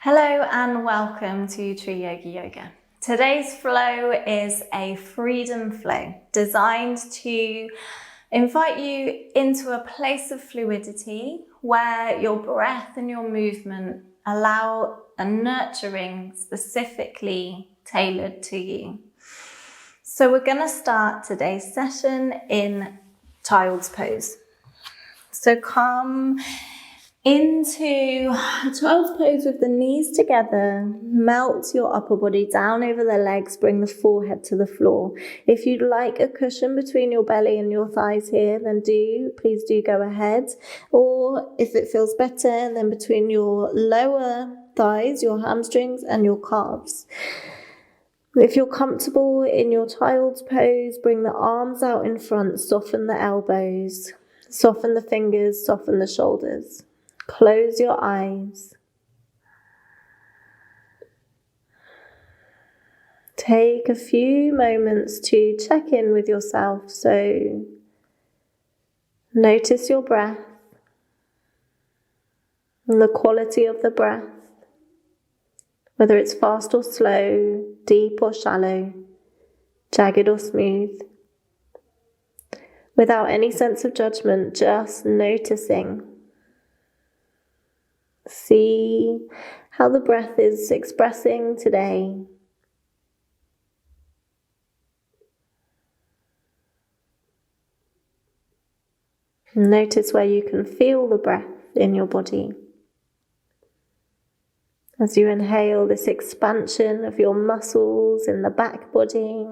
Hello and welcome to Tree Yoga. Today's flow is a freedom flow designed to invite you into a place of fluidity where your breath and your movement allow a nurturing specifically tailored to you. So we're going to start today's session in child's pose. So come into child's pose with the knees together. Melt your upper body down over the legs. Bring the forehead to the floor. If you'd like a cushion between your belly and your thighs here, then please do go ahead. Or if it feels better, then between your lower thighs, your hamstrings and your calves. If you're comfortable in your child's pose, bring the arms out in front, soften the elbows, soften the fingers, soften the shoulders. Close your eyes. Take a few moments to check in with yourself. So notice your breath and the quality of the breath, whether it's fast or slow, deep or shallow, jagged or smooth. Without any sense of judgment, just noticing. See how the breath is expressing today. Notice where you can feel the breath in your body. As you inhale, this expansion of your muscles in the back body.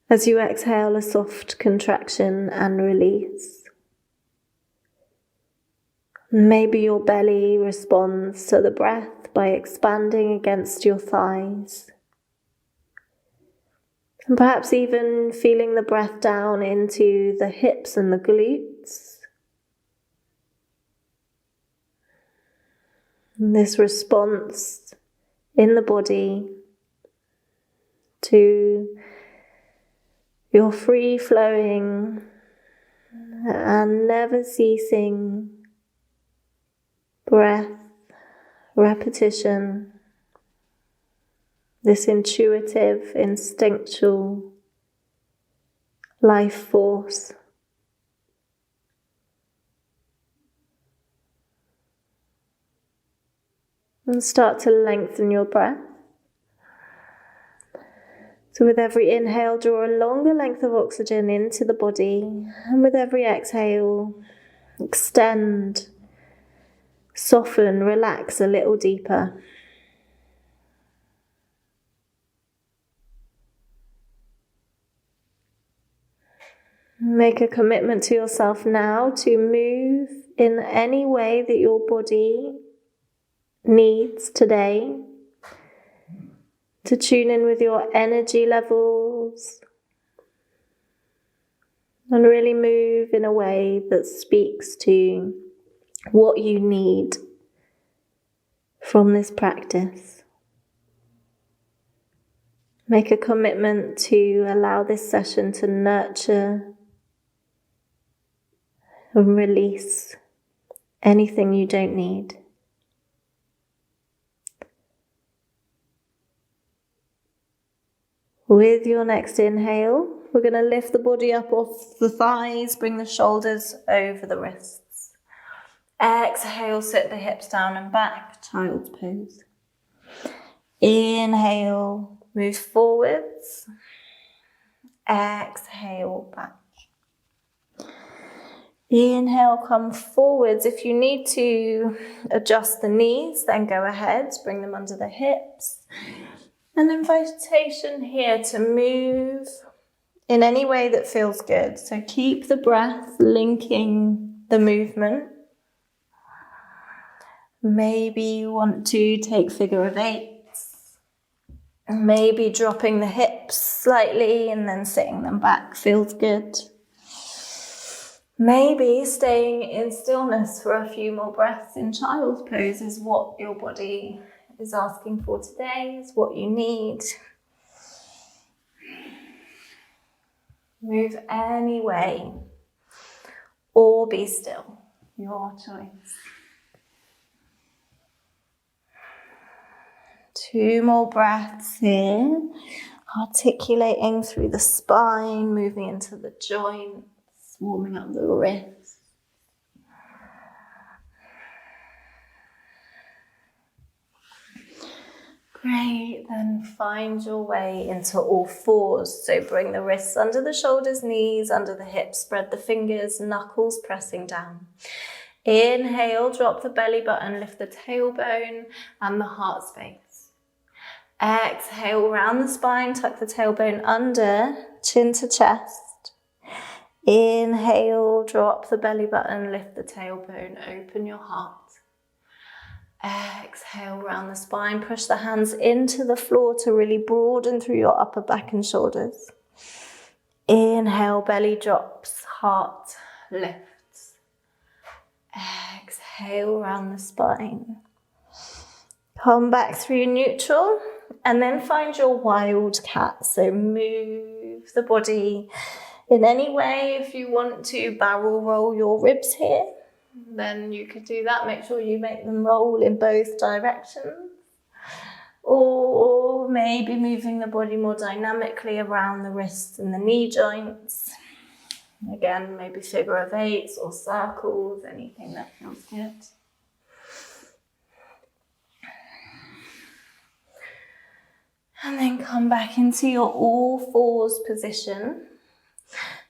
As you exhale, a soft contraction and release. Maybe your belly responds to the breath by expanding against your thighs. And perhaps even feeling the breath down into the hips and the glutes. And this response in the body to your free-flowing and never ceasing breath, repetition, this intuitive, instinctual life force. And start to lengthen your breath. So with every inhale, draw a longer length of oxygen into the body. And with every exhale, extend, soften, relax a little deeper. Make a commitment to yourself now to move in any way that your body needs today. To tune in with your energy levels. And really move in a way that speaks to what you need from this practice. Make a commitment to allow this session to nurture and release anything you don't need. With your next inhale, we're going to lift the body up off the thighs, bring the shoulders over the wrists. Exhale, sit the hips down and back, child's pose. Inhale, move forwards. Exhale, back. Inhale, come forwards. If you need to adjust the knees, then go ahead, bring them under the hips. An invitation here to move in any way that feels good. So keep the breath linking the movement. Maybe you want to take figure of eights. Maybe dropping the hips slightly and then sitting them back feels good. Maybe staying in stillness for a few more breaths in child's pose is what your body is asking for today, is what you need. Move any way or be still, your choice. 2 more breaths here. Articulating through the spine, moving into the joints, warming up the wrists. Great, then find your way into all fours. So bring the wrists under the shoulders, knees under the hips, spread the fingers, knuckles pressing down. Inhale, drop the belly button, lift the tailbone and the heart space. Exhale, round the spine, tuck the tailbone under, chin to chest. Inhale, drop the belly button, lift the tailbone, open your heart. Exhale, round the spine, push the hands into the floor to really broaden through your upper back and shoulders. Inhale, belly drops, heart lifts. Exhale, round the spine. Come back through neutral and then find your wild cat. So move the body in any way. If you want to barrel roll your ribs here, then you could do that. Make sure you make them roll in both directions. Or maybe moving the body more dynamically around the wrists and the knee joints. Again, maybe figure of 8s or circles, anything that feels good. And then come back into your all fours position.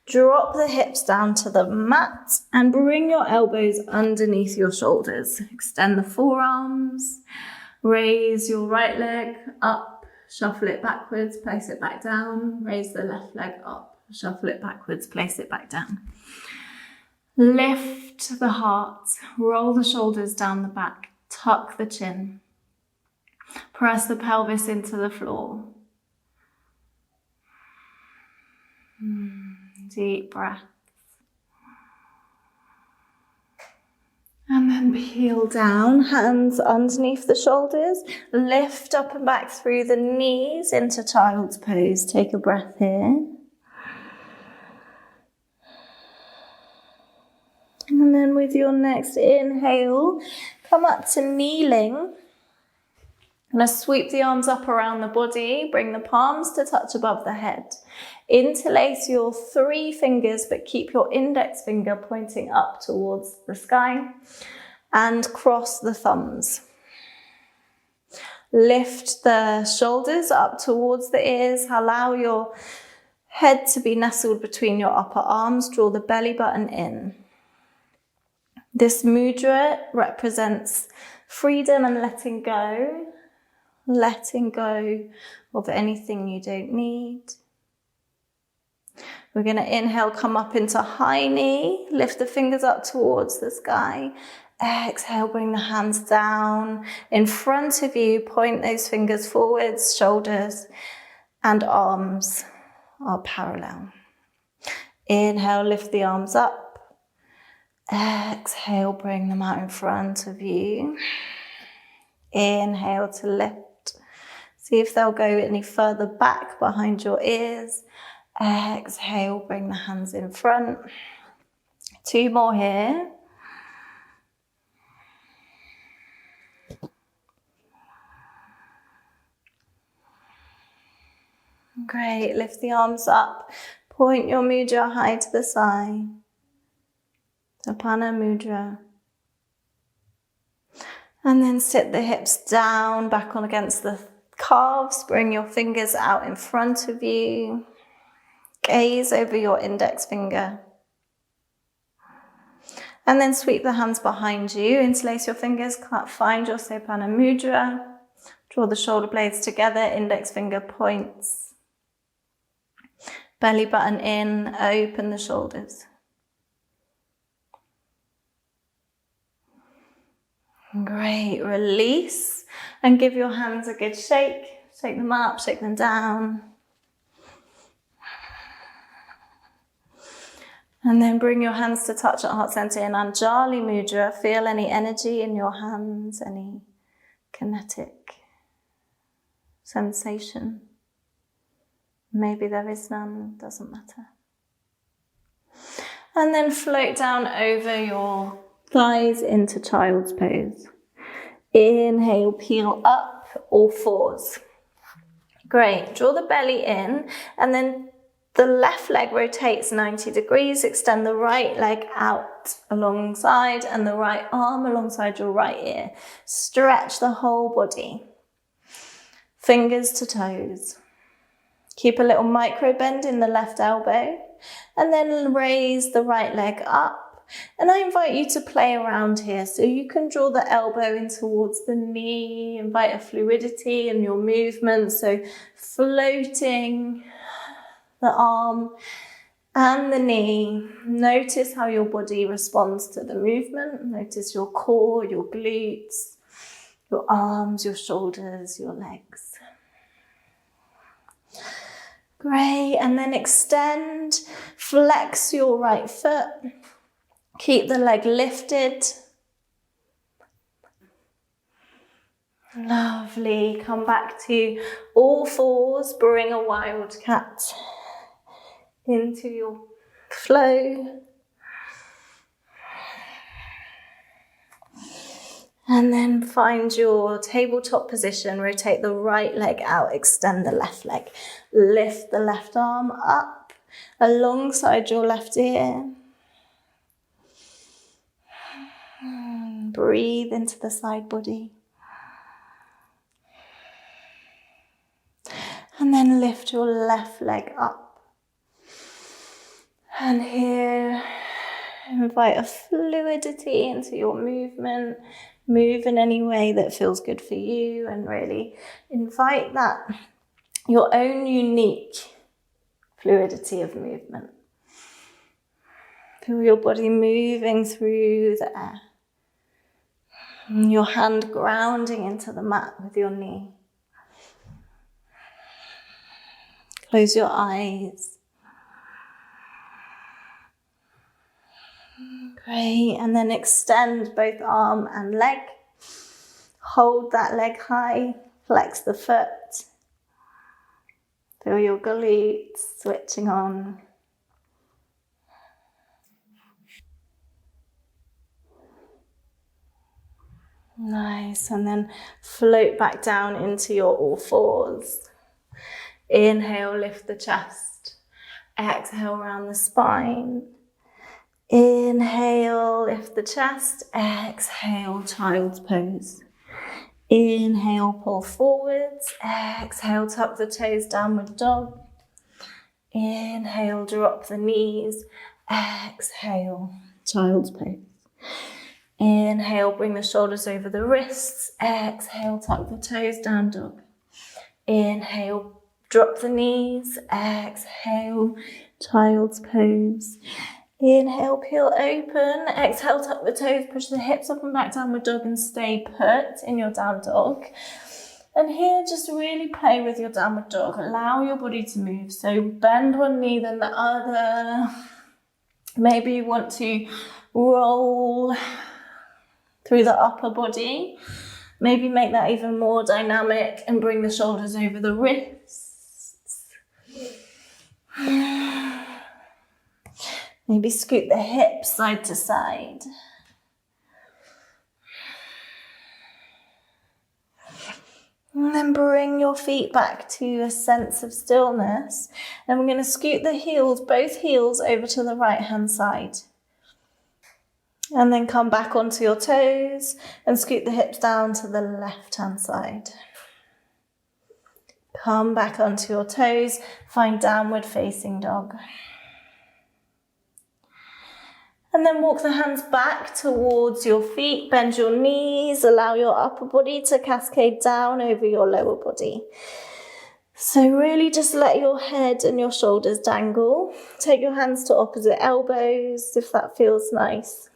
Drop the hips down to the mat and bring your elbows underneath your shoulders. Extend the forearms. Raise your right leg up, shuffle it backwards, place it back down. Raise the left leg up, shuffle it backwards, place it back down. Lift the heart, roll the shoulders down the back, tuck the chin. Press the pelvis into the floor. Deep breath. And then peel down, hands underneath the shoulders. Lift up and back through the knees into child's pose. Take a breath here. And then with your next inhale, come up to kneeling. Now sweep the arms up around the body, bring the palms to touch above the head. Interlace your 3 fingers, but keep your index finger pointing up towards the sky, and cross the thumbs. Lift the shoulders up towards the ears. Allow your head to be nestled between your upper arms. Draw the belly button in. This mudra represents freedom and letting go of anything you don't need. We're going to inhale, come up into high knee, lift the fingers up towards the sky. Exhale, bring the hands down in front of you, point those fingers forwards, shoulders and arms are parallel. Inhale, lift the arms up. Exhale, bring them out in front of you. Inhale to lift. See if they'll go any further back behind your ears. Exhale, bring the hands in front. 2 more here. Great, lift the arms up. Point your mudra high to the side. Tapana mudra. And then sit the hips down, back on against the calves. Bring your fingers out in front of you. Gaze over your index finger. And then sweep the hands behind you. Interlace your fingers. Find your Sopana mudra. Draw the shoulder blades together. Index finger points. Belly button in. Open the shoulders. Great, release and give your hands a good shake. Shake them up, shake them down. And then bring your hands to touch at heart center in Anjali Mudra. Feel any energy in your hands, any kinetic sensation. Maybe there is none, doesn't matter. And then float down over your thighs into child's pose. Inhale, peel up. all fours. Great, draw the belly in, and then the left leg rotates 90 degrees. Extend the right leg out alongside and the right arm alongside your right ear. Stretch the whole body. Fingers to toes. Keep a little micro bend in the left elbow, and then raise the right leg up. And I invite you to play around here. So you can draw the elbow in towards the knee, invite a fluidity in your movement. So floating the arm and the knee. Notice how your body responds to the movement. Notice your core, your glutes, your arms, your shoulders, your legs. Great, and then extend, flex your right foot. Keep the leg lifted. Lovely. Come back to all fours. Bring a wildcat into your flow. And then find your tabletop position. Rotate the right leg out. Extend the left leg. Lift the left arm up alongside your left ear. Breathe into the side body. And then lift your left leg up. And here, invite a fluidity into your movement. Move in any way that feels good for you, and really invite that, your own unique fluidity of movement. Feel your body moving through the air. Your hand grounding into the mat with your knee. Close your eyes. Great, and then extend both arm and leg. Hold that leg high, flex the foot. Feel your glutes switching on. Nice, and then float back down into your all fours. Inhale, lift the chest. Exhale, round the spine. Inhale, lift the chest. Exhale, child's pose. Inhale, pull forwards. Exhale, tuck the toes, downward dog. Inhale, drop the knees. Exhale, child's pose. Inhale, bring the shoulders over the wrists. Exhale, tuck the toes, down dog. Inhale, drop the knees. Exhale, child's pose. Inhale, peel open. Exhale, tuck the toes, push the hips up and back, downward dog, and stay put in your down dog. And here, just really play with your downward dog. Allow your body to move. So bend one knee, then the other. Maybe you want to roll through the upper body. Maybe make that even more dynamic and bring the shoulders over the wrists. Maybe scoot the hips side to side. And then bring your feet back to a sense of stillness. And we're going to scoot the heels, both heels, over to the right hand side. And then come back onto your toes and scoot the hips down to the left hand side. Come back onto your toes, find downward facing dog. And then walk the hands back towards your feet, bend your knees, allow your upper body to cascade down over your lower body. So really just let your head and your shoulders dangle. Take your hands to opposite elbows if that feels nice.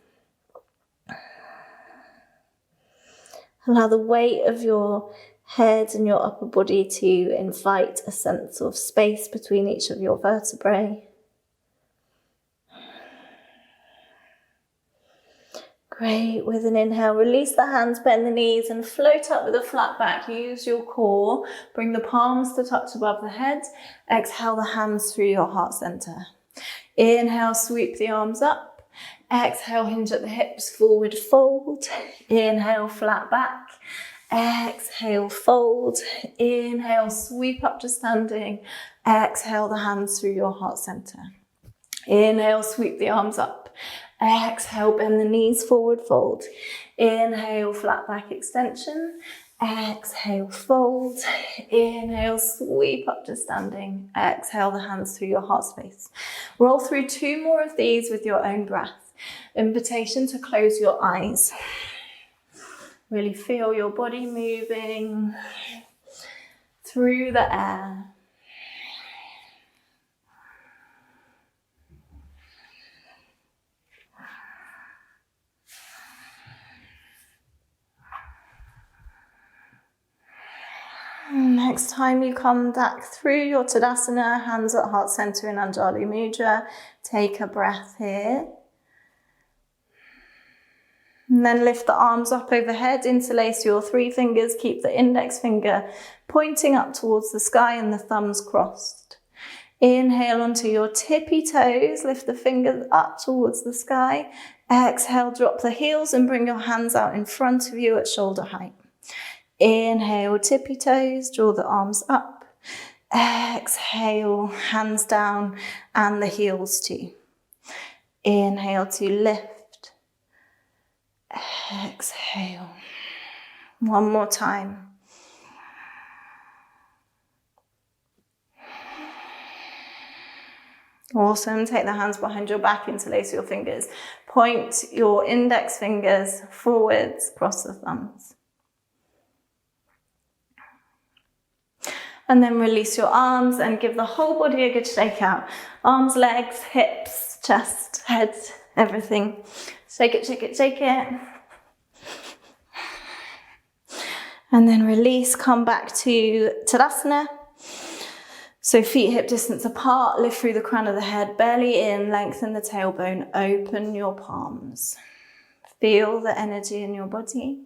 Allow the weight of your head and your upper body to invite a sense of space between each of your vertebrae. Great. With an inhale, release the hands, bend the knees, and float up with a flat back. Use your core. Bring the palms to touch above the head. Exhale the hands through your heart center. Inhale, sweep the arms up. Exhale, hinge at the hips, forward fold. Inhale, flat back. Exhale, fold. Inhale, sweep up to standing. Exhale the hands through your heart center. Inhale, sweep the arms up. Exhale, bend the knees forward, fold. Inhale, flat back extension. Exhale, fold. Inhale, sweep up to standing. Exhale the hands through your heart space. Roll through 2 more of these with your own breath. Invitation to close your eyes. Really feel your body moving through the air. Next time you come back through your Tadasana, hands at heart center in Anjali Mudra, take a breath here. And then lift the arms up overhead, interlace your 3 fingers, keep the index finger pointing up towards the sky and the thumbs crossed. Inhale onto your tippy toes, lift the fingers up towards the sky. Exhale, drop the heels and bring your hands out in front of you at shoulder height. Inhale, tippy toes, draw the arms up. Exhale, hands down and the heels too. Inhale to lift. Exhale. One more time. Awesome. Take the hands behind your back, interlace your fingers. Point your index fingers forwards, cross the thumbs. And then release your arms and give the whole body a good shake out. Arms, legs, hips, chest, head, everything. Shake it, shake it, shake it. And then release, come back to Tadasana. So feet hip distance apart, lift through the crown of the head, belly in, lengthen the tailbone, open your palms. Feel the energy in your body.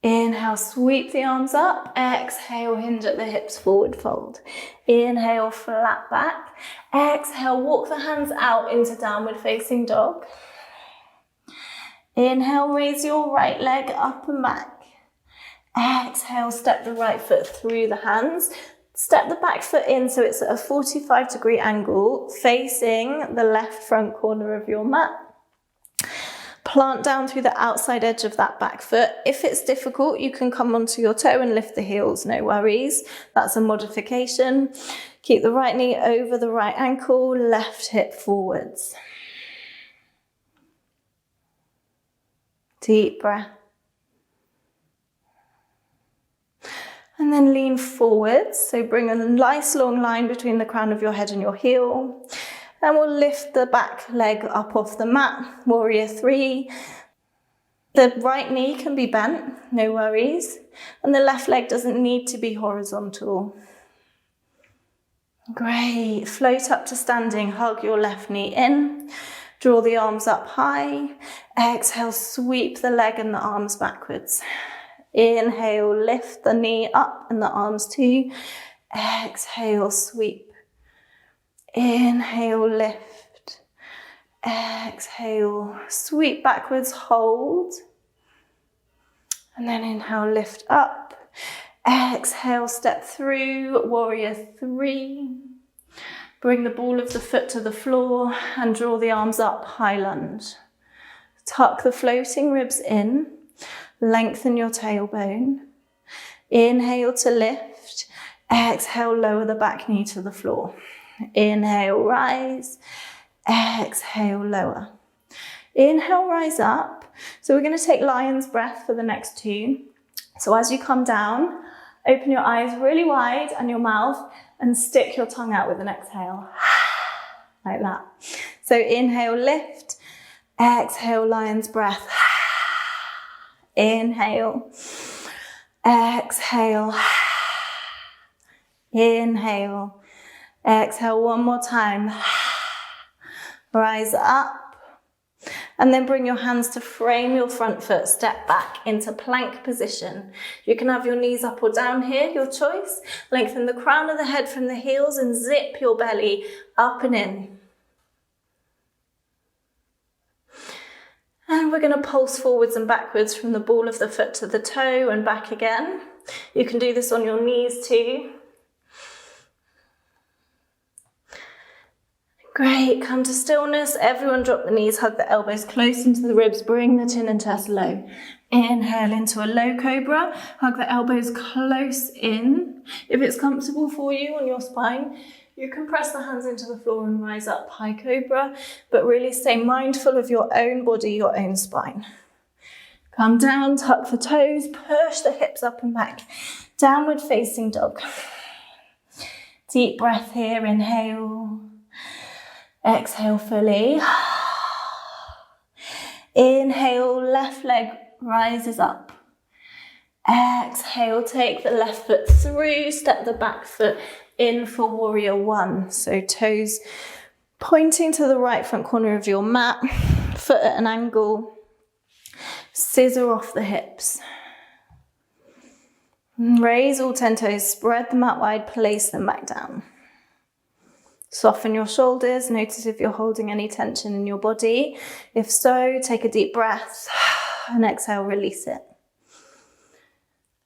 Inhale, sweep the arms up. Exhale, hinge at the hips, forward fold. Inhale, flat back. Exhale, walk the hands out into downward facing dog. Inhale, raise your right leg up and back. Exhale, step the right foot through the hands. Step the back foot in so it's at a 45-degree angle, facing the left front corner of your mat. Plant down through the outside edge of that back foot. If it's difficult, you can come onto your toe and lift the heels, no worries. That's a modification. Keep the right knee over the right ankle, left hip forwards. Deep breath. And then lean forwards. So bring a nice long line between the crown of your head and your heel. And we'll lift the back leg up off the mat, warrior 3. The right knee can be bent, no worries. And the left leg doesn't need to be horizontal. Great, float up to standing, hug your left knee in. Draw the arms up high. Exhale, sweep the leg and the arms backwards. Inhale, lift the knee up and the arms too. Exhale, sweep. Inhale, lift. Exhale, sweep backwards, hold. And then inhale, lift up. Exhale, step through, warrior 3. Bring the ball of the foot to the floor and draw the arms up, high lunge. Tuck the floating ribs in. Lengthen your tailbone. Inhale to lift. Exhale, lower the back knee to the floor. Inhale, rise. Exhale, lower. Inhale, rise up. So we're going to take lion's breath for the next 2. So as you come down, open your eyes really wide and your mouth and stick your tongue out with an exhale. Like that. So inhale, lift. Exhale, lion's breath. Inhale. Exhale. Inhale. Exhale one more time. Rise up. And then bring your hands to frame your front foot. Step back into plank position. You can have your knees up or down here, your choice. Lengthen the crown of the head from the heels and zip your belly up and in. And we're going to pulse forwards and backwards from the ball of the foot to the toe and back again. You can do this on your knees too. Great, come to stillness. Everyone drop the knees, hug the elbows close into the ribs, bring the chin and chest low. Inhale into a low cobra, hug the elbows close in. If it's comfortable for you on your spine, you can press the hands into the floor and rise up, high cobra, but really stay mindful of your own body, your own spine. Come down, tuck the toes, push the hips up and back. Downward facing dog. Deep breath here, inhale. Exhale fully. Inhale, left leg rises up. Exhale, take the left foot through, step the back foot in for warrior one. So toes pointing to the right front corner of your mat, foot at an angle, scissor off the hips. Raise all 10 toes, spread them out wide, place them back down. Soften your shoulders, notice if you're holding any tension in your body. If so, take a deep breath and exhale, release it.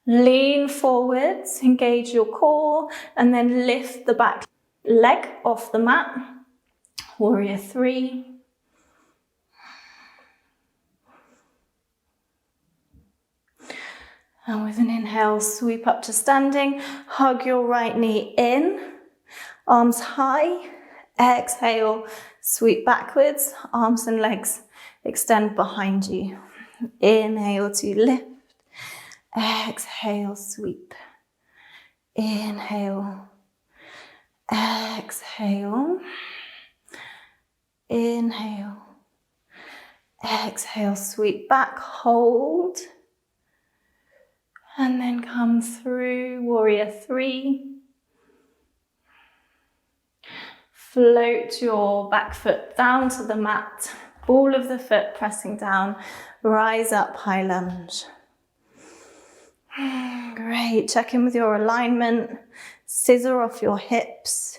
Lean forwards, engage your core, and then lift the back leg off the mat. Warrior three. And with an inhale, sweep up to standing, hug your right knee in. Arms high, exhale, sweep backwards, arms and legs extend behind you. Inhale to lift, exhale, sweep. Inhale, exhale, inhale, exhale, sweep back, hold, and then come through, warrior three. Float your back foot down to the mat, ball of the foot pressing down, rise up, high lunge. Great, check in with your alignment, scissor off your hips.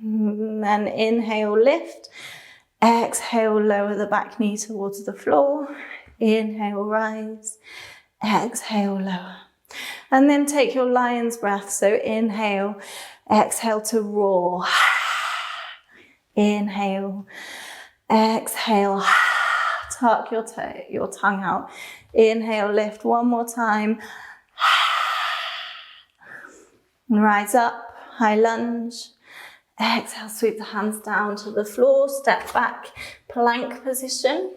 And then inhale, lift, exhale, lower the back knee towards the floor. Inhale, rise, exhale, lower. And then take your lion's breath, so inhale, exhale to roar. Inhale, exhale, tuck your tongue out. Inhale, lift one more time. Rise up, high lunge. Exhale, sweep the hands down to the floor, step back, plank position.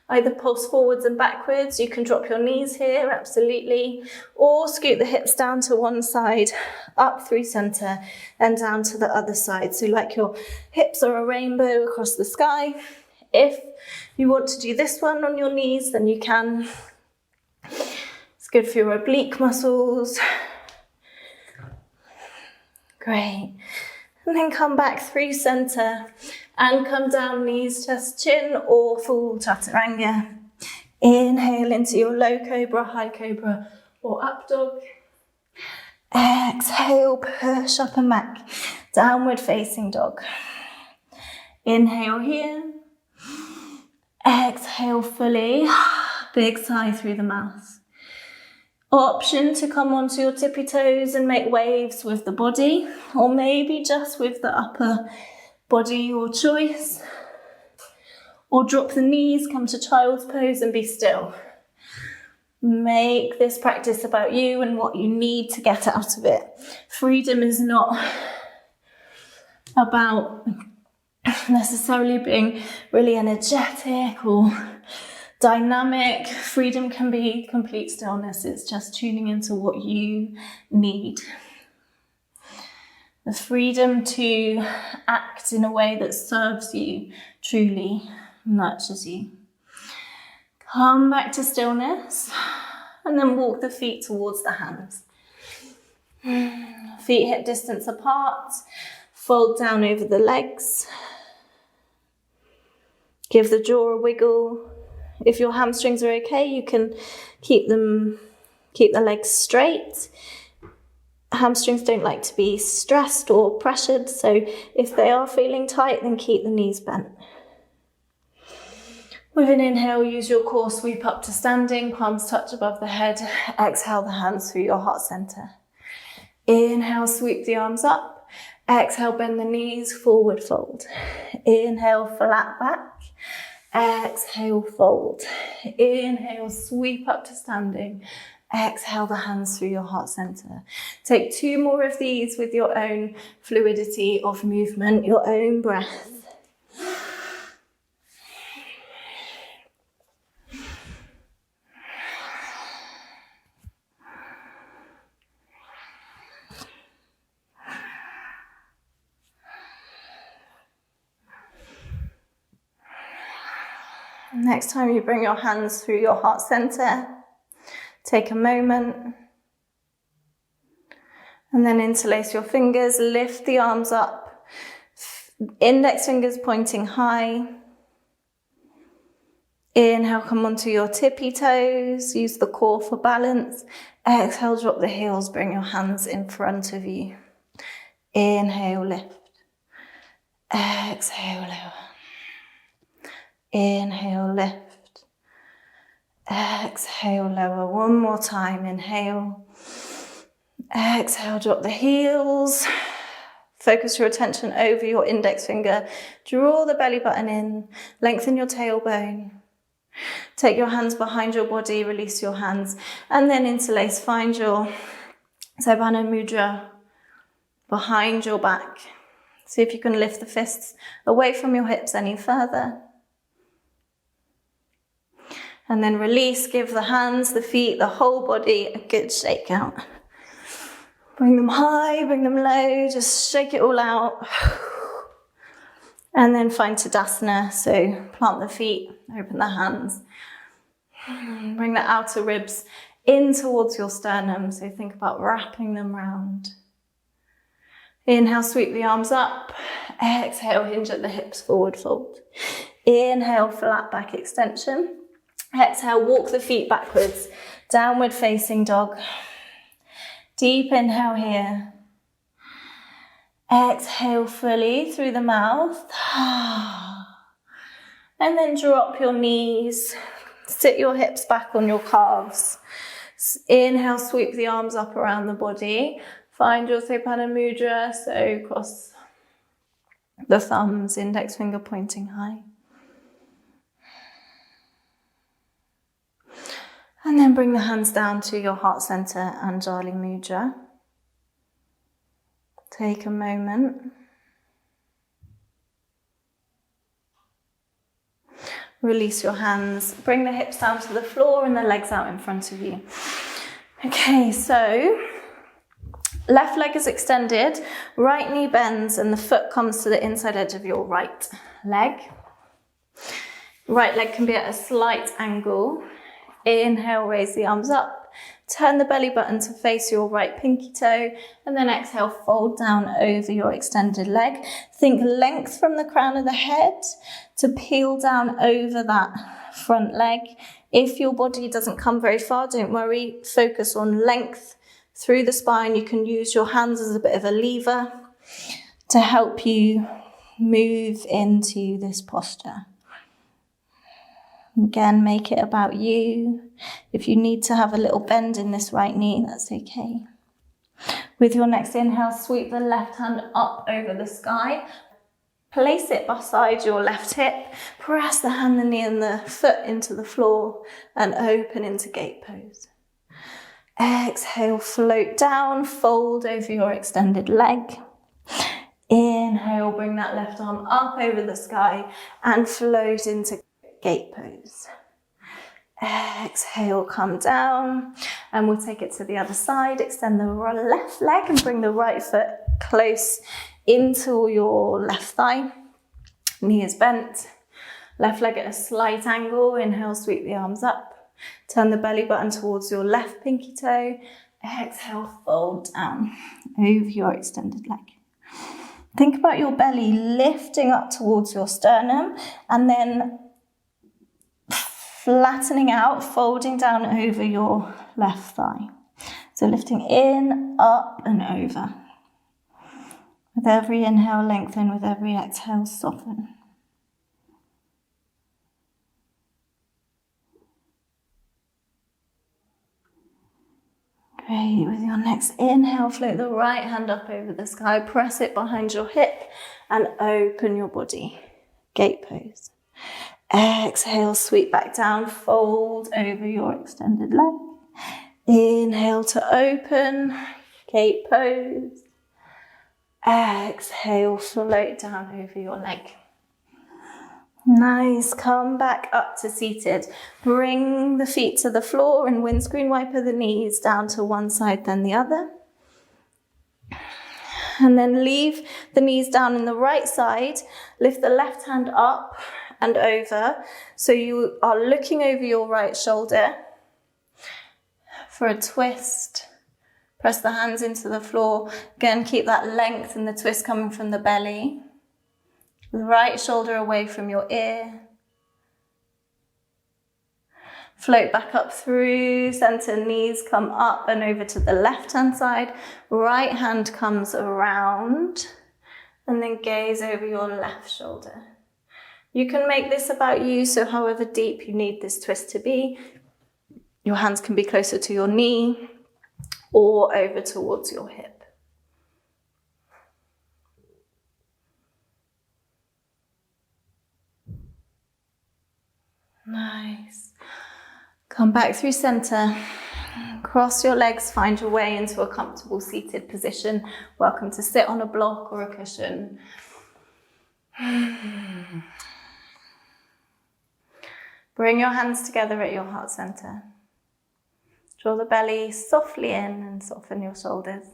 Either pulse forwards and backwards, you can drop your knees here, absolutely, or scoot the hips down to one side, up through center, and down to the other side. So like your hips are a rainbow across the sky. If you want to do this one on your knees, then you can. It's good for your oblique muscles. Great. And then come back through center and come down, knees, chest, chin, or full chaturanga. Inhale into your low cobra, high cobra, or up dog. Exhale, push up and back, downward facing dog. Inhale here. Exhale fully, big sigh through the mouth. Option to come onto your tippy toes and make waves with the body, or maybe just with the upper body, your choice. Or drop the knees, come to child's pose and be still. Make this practice about you and what you need to get out of it. Freedom is not about necessarily being really energetic or dynamic. Freedom can be complete stillness. It's just tuning into what you need. The freedom to act in a way that serves you, truly nurtures you. Come back to stillness and then walk the feet towards the hands. Feet hip distance apart, fold down over the legs. Give the jaw a wiggle. If your hamstrings are okay, you can keep the legs straight. Hamstrings don't like to be stressed or pressured, so if they are feeling tight, then keep the knees bent. With an inhale, use your core, sweep up to standing, palms touch above the head. Exhale the hands through your heart center. Inhale, sweep the arms up. Exhale, bend the knees, forward fold. Inhale, flat back. Exhale, fold. Inhale, sweep up to standing. Exhale the hands through your heart center. Take 2 more of these with your own fluidity of movement, your own breath. Next time you bring your hands through your heart center, take a moment and then interlace your fingers, lift the arms up, index fingers pointing high. Inhale, come onto your tippy toes, use the core for balance. Exhale, drop the heels, bring your hands in front of you. Inhale, lift. Exhale, lower. Inhale, lift. Exhale, lower. One more time. Inhale. Exhale, drop the heels. Focus your attention over your index finger. Draw the belly button in. Lengthen your tailbone. Take your hands behind your body. Release your hands. And then interlace. Find your Sabana Mudra behind your back. See if you can lift the fists away from your hips any further. And then release, give the hands, the feet, the whole body a good shake out. Bring them high, bring them low, just shake it all out. And then find Tadasana, so plant the feet, open the hands. Bring the outer ribs in towards your sternum, so think about wrapping them round. Inhale, sweep the arms up. Exhale, hinge at the hips, forward fold. Inhale, flat back extension. Exhale, walk the feet backwards, downward facing dog. Deep inhale here. Exhale fully through the mouth. And then drop your knees. Sit your hips back on your calves. Inhale, sweep the arms up around the body. Find your Sepana Mudra, so cross the thumbs, index finger pointing high. And then bring the hands down to your heart center, Anjali Mudra. Take a moment. Release your hands. Bring the hips down to the floor and the legs out in front of you. Okay, so left leg is extended, right knee bends and the foot comes to the inside edge of your right leg. Right leg can be at a slight angle. Inhale, raise the arms up. Turn the belly button to face your right pinky toe. And then exhale, fold down over your extended leg. Think length from the crown of the head to peel down over that front leg. If your body doesn't come very far, don't worry. Focus on length through the spine. You can use your hands as a bit of a lever to help you move into this posture. Again, make it about you. If you need to have a little bend in this right knee, that's okay. With your next inhale, sweep the left hand up over the sky. Place it beside your left hip. Press the hand, the knee and the foot into the floor and open into gate pose. Exhale, float down, fold over your extended leg. Inhale, bring that left arm up over the sky and float into gate pose. Exhale, come down, and we'll take it to the other side. Extend the left leg and bring the right foot close into your left thigh. Knee is bent. Left leg at a slight angle. Inhale, sweep the arms up. Turn the belly button towards your left pinky toe. Exhale, fold down over your extended leg. Think about your belly lifting up towards your sternum and then flattening out, folding down over your left thigh. So lifting in, up and over. With every inhale, lengthen. With every exhale, soften. Great. With your next inhale, float the right hand up over the sky, press it behind your hip and open your body. Gate pose. Exhale, sweep back down, fold over your extended leg. Inhale to open, gate pose. Exhale, float down over your leg. Nice, come back up to seated. Bring the feet to the floor and windscreen wiper the knees down to one side then the other. And then leave the knees down in the right side. Lift the left hand up and over. So you are looking over your right shoulder for a twist. Press the hands into the floor. Again, keep that length and the twist coming from the belly. The right shoulder away from your ear. Float back up through center, knees come up and over to the left hand side. Right hand comes around and then gaze over your left shoulder. You can make this about you, so however deep you need this twist to be. Your hands can be closer to your knee or over towards your hip. Nice. Come back through center. Cross your legs, find your way into a comfortable seated position. Welcome to sit on a block or a cushion. Bring your hands together at your heart center. Draw the belly softly in and soften your shoulders.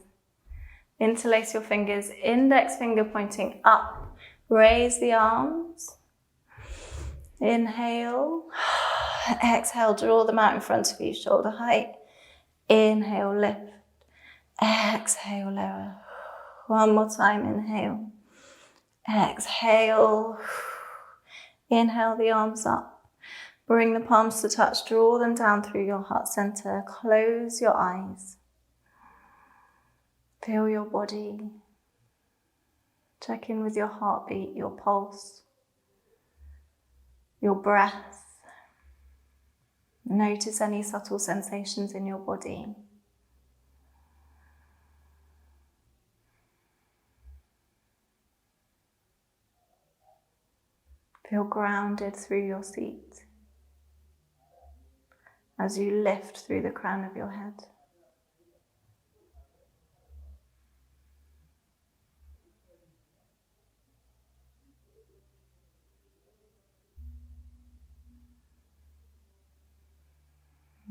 Interlace your fingers, index finger pointing up. Raise the arms. Inhale. Exhale, draw them out in front of you, shoulder height. Inhale, lift. Exhale, lower. One more time, inhale. Exhale. Inhale the arms up. Bring the palms to touch, draw them down through your heart center. Close your eyes. Feel your body. Check in with your heartbeat, your pulse, your breath. Notice any subtle sensations in your body. Feel grounded through your seat as you lift through the crown of your head.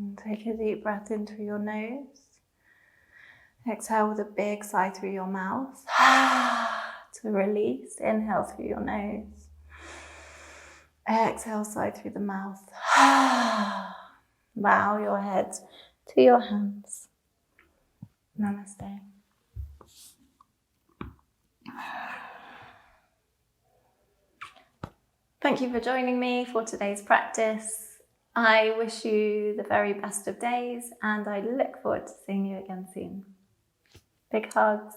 And take a deep breath in through your nose. Exhale with a big sigh through your mouth. To release, inhale through your nose. Exhale, sigh through the mouth. Bow your head to your hands. Namaste. Thank you for joining me for today's practice. I wish you the very best of days and I look forward to seeing you again soon. Big hugs.